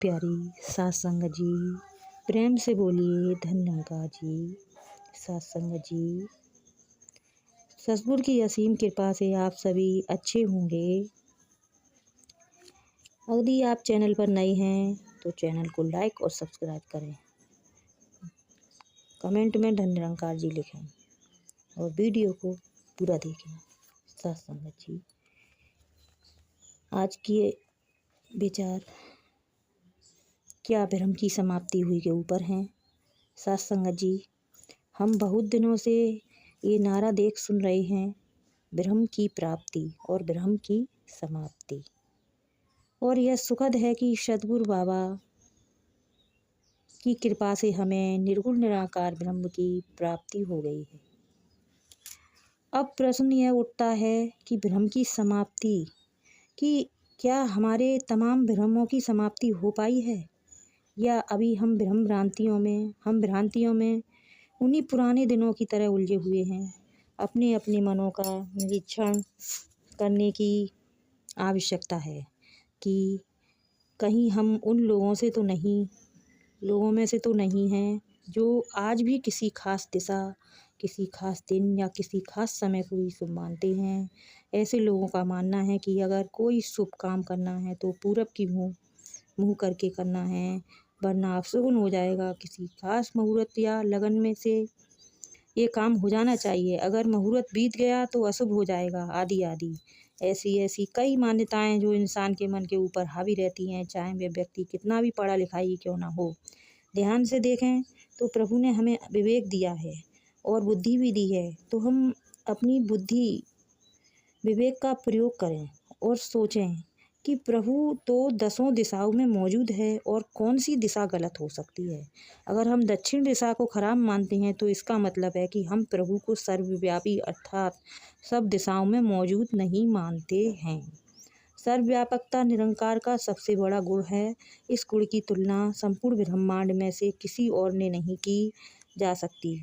प्यारी सात संगत जी, प्रेम से बोलिए धन निरंकार जी। सात संगत जी, सतगुरु की असीम कृपा से आप सभी अच्छे होंगे। यदि आप चैनल पर नए हैं तो चैनल को लाइक और सब्सक्राइब करें, कमेंट में धन निरंकार जी लिखें और वीडियो को पूरा देखें। सात संगत जी, आज के विचार क्या भ्रम की समाप्ति हुई के ऊपर हैं। सात संगत जी, हम बहुत दिनों से ये नारा देख सुन रहे हैं, भ्रम की प्राप्ति और भ्रम की समाप्ति। और यह सुखद है कि सतगुरु बाबा की कृपा से हमें निर्गुण निराकार ब्रह्म की प्राप्ति हो गई है। अब प्रश्न यह उठता है कि भ्रम की समाप्ति कि क्या हमारे तमाम भ्रमों की समाप्ति हो पाई है, या अभी हम भ्रांतियों में उन्हीं पुराने दिनों की तरह उलझे हुए हैं। अपने अपने मनों का निरीक्षण करने की आवश्यकता है कि कहीं हम उन लोगों में से तो नहीं हैं जो आज भी किसी खास दिशा, किसी खास दिन या किसी खास समय को ही शुभ मानते हैं। ऐसे लोगों का मानना है कि अगर कोई शुभ काम करना है तो पूरब की मुँह करके करना है, वरना अपशगुन हो जाएगा। किसी खास मुहूर्त या लगन में से ये काम हो जाना चाहिए, अगर मुहूर्त बीत गया तो अशुभ हो जाएगा, आदि आदि। ऐसी कई मान्यताएं जो इंसान के मन के ऊपर हावी रहती हैं, चाहे वह व्यक्ति कितना भी पढ़ा लिखा ही क्यों ना हो। ध्यान से देखें तो प्रभु ने हमें विवेक दिया है और बुद्धि भी दी है, तो हम अपनी बुद्धि विवेक का प्रयोग करें और सोचें कि प्रभु तो दसों दिशाओं में मौजूद है और कौन सी दिशा गलत हो सकती है। अगर हम दक्षिण दिशा को खराब मानते हैं तो इसका मतलब है कि हम प्रभु को सर्वव्यापी अर्थात सब दिशाओं में मौजूद नहीं मानते हैं। सर्वव्यापकता निरंकार का सबसे बड़ा गुण है। इस गुण की तुलना संपूर्ण ब्रह्मांड में से किसी और ने नहीं की जा सकती।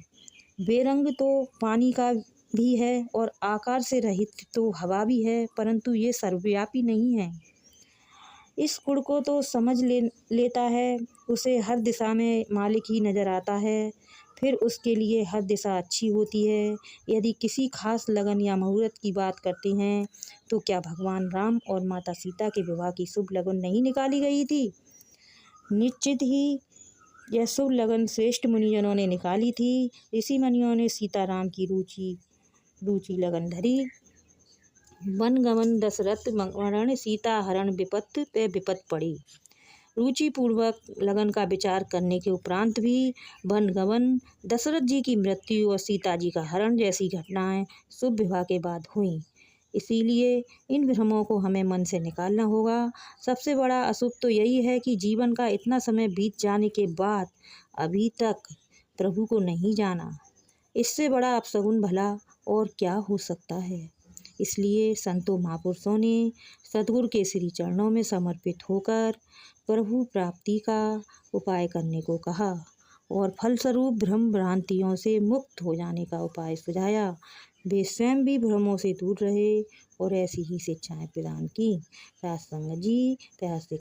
बेरंग तो पानी का भी है और आकार से रहित तो हवा भी है, परंतु ये सर्वव्यापी नहीं है। इस गुण को तो समझ लेता है, उसे हर दिशा में मालिक ही नज़र आता है, फिर उसके लिए हर दिशा अच्छी होती है। यदि किसी खास लगन या मुहूर्त की बात करते हैं तो क्या भगवान राम और माता सीता के विवाह की शुभ लगन नहीं निकाली गई थी? निश्चित ही यह शुभ लगन श्रेष्ठ मुनिजनों ने निकाली थी। ऋषि मुनियों ने सीताराम की रुचि लगन धरी। वन गमन दशरथ मरण, सीता हरण विपत्त पे विपत्त पड़ी। रुचि पूर्वक लगन का विचार करने के उपरांत भी वन गमन, दशरथ जी की मृत्यु और सीता जी का हरण जैसी घटनाएं शुभ विवाह के बाद हुई। इसीलिए इन भ्रमों को हमें मन से निकालना होगा। सबसे बड़ा अशुभ तो यही है कि जीवन का इतना समय बीत जाने के बाद अभी तक प्रभु को नहीं जाना। इससे बड़ा अपशगुन भला और क्या हो सकता है। इसलिए संतों महापुरुषों ने सतगुरु के श्री चरणों में समर्पित होकर प्रभु प्राप्ति का उपाय करने को कहा और फलस्वरूप भ्रम भ्रांतियों से मुक्त हो जाने का उपाय सुझाया। वे स्वयं भी भ्रमों से दूर रहे और ऐसी ही शिक्षाएं प्रदान की। सात संगत जी, प्यार से